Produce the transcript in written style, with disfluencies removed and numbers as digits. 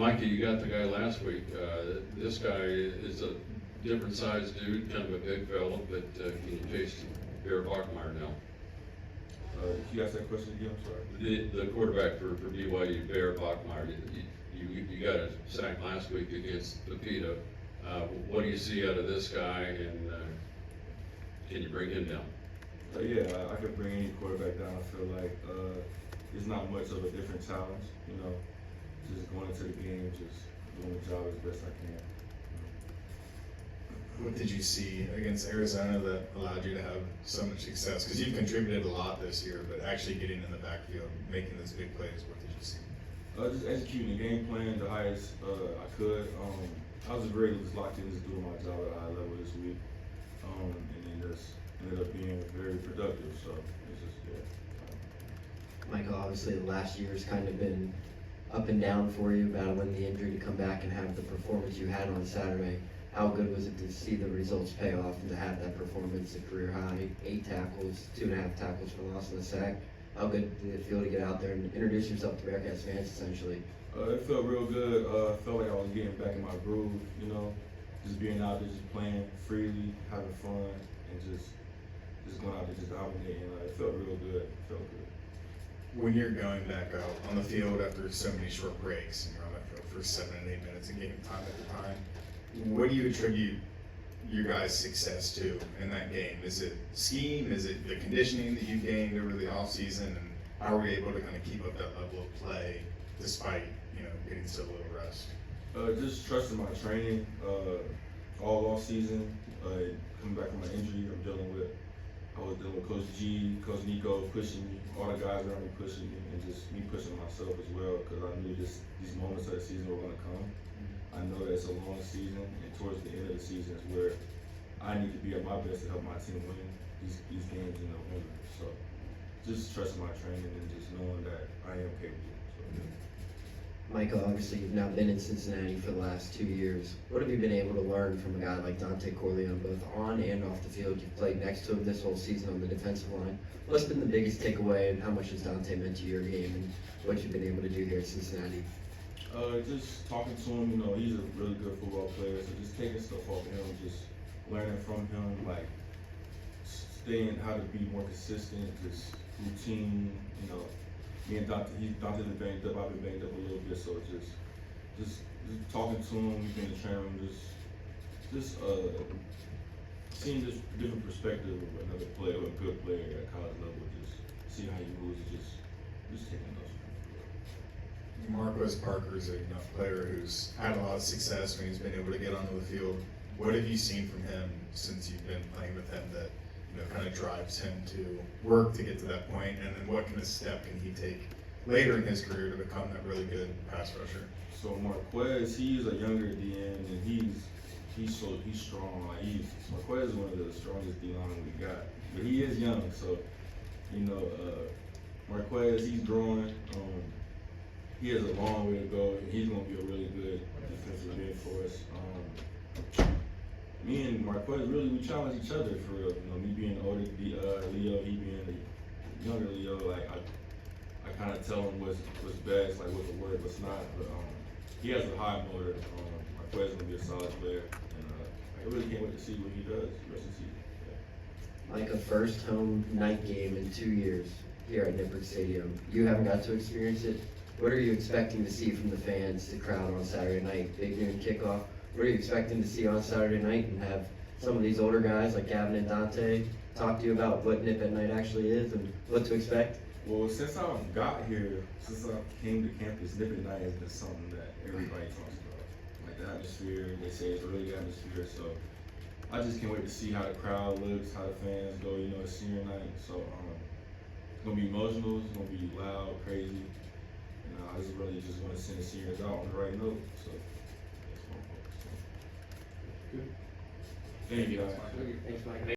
Mikey, you got the guy last week. This guy is a different sized dude, kind of a big fella, but can you chase Bear Bachmeyer now? You asked that question again, I'm sorry. The quarterback for BYU, Bear Bachmeyer, you got a sack last week against Pepito. What do you see out of this guy, and can you bring him down? Yeah, I could bring any quarterback down. I feel like it's not much of a different challenge, you know. Just going into the game, just doing the job as best I can. What did you see against Arizona that allowed you to have so much success? Because you've contributed a lot this year, but actually getting in the backfield, making those big plays, what did you see? Just executing the game plan the highest I could. I was very just locked in, just doing my job at a high level this week, and then just ended up being very productive. So it's just Michael, obviously the last year's kind of been up and down for you, battling the injury to come back and have the performance you had on Saturday. How good was it to see the results pay off and to have that performance, a career high, 8 tackles, 2.5 tackles for loss and a sack? How good did it feel to get out there and introduce yourself to Bearcats fans, essentially? it felt real good. I felt like I was getting back in my groove, you know, just being out there, just playing freely, having fun, and just going out there, just dominating. It felt real good. It felt good. When you're going back out on the field after so many short breaks and you're on that field for 7 and 8 minutes and game time at the time, what do you attribute your guys' success to in that game? Is it scheme? Is it the conditioning that you gained over the offseason? And how are we able to kind of keep up that level of play despite, you know, getting so little rest? Just trusting my training all off season. Coming back from my injury, I was dealing with Coach G, Coach Nico pushing me, all the guys around me pushing me, and just me pushing myself as well, because I knew these moments of the season were going to come. I know that it's a long season, and towards the end of the season is where I need to be at my best to help my team win these games in November. So just trusting my training and just knowing that I am capable. So, Michael, obviously you've now been in Cincinnati for the last 2 years. What have you been able to learn from a guy like Coleman, both on and off the field? You've played next to him this whole season on the defensive line. What's been the biggest takeaway, and how much has Dante meant to your game and what you've been able to do here at Cincinnati? Just talking to him, you know, he's a really good football player, so just taking stuff off him, just learning from him, like staying how to be more consistent, just routine, you know. Me and Dante's been banged up, I've been banged up a little bit, so just talking to him, we've been in the training room, just seeing this different perspective of another player, a good player at college level, just see how he moves, just taking those. Marquez Parker's a young player who's had a lot of success when he's been able to get onto the field. What have you seen from him since you've been playing with him that, you know, kind of drives him to work to get to that point? And then what kind of step can he take later in his career to become that really good pass rusher? So Marquez, he's a younger DN, and he's strong. Like Marquez is one of the strongest D line we got, but he is young, so you know, Marquez, he's growing. He has a long way to go, and he's going to be a really good defensive end for us. Me and Marquez, really, we challenge each other for real. You know, me being the older Leo, he being the younger Leo. Like I kind of tell him what's best, like what's the word, what's not. But he has a high motor. Marquez is going to be a solid player, and I really can't wait to see what he does the rest of the season. Yeah. Like a first home night game in 2 years here at Nippert Stadium. You haven't got to experience it. What are you expecting to see from the fans, the crowd on Saturday night, big noon kickoff? What are you expecting to see on Saturday night, and have some of these older guys like Gavin and Dante talk to you about what Nip at Night actually is and what to expect? Well, since I got here, since I came to campus, Nip at Night has been something that everybody talks about. Like the atmosphere, they say it's a really good atmosphere, so I just can't wait to see how the crowd looks, how the fans go, you know, it's senior night. So it's going to be emotional, it's going to be loud, crazy. I just really want to send the seniors out on the right note. So that's what I'm focused on. Good. Thank you, guys. Thanks, Mike.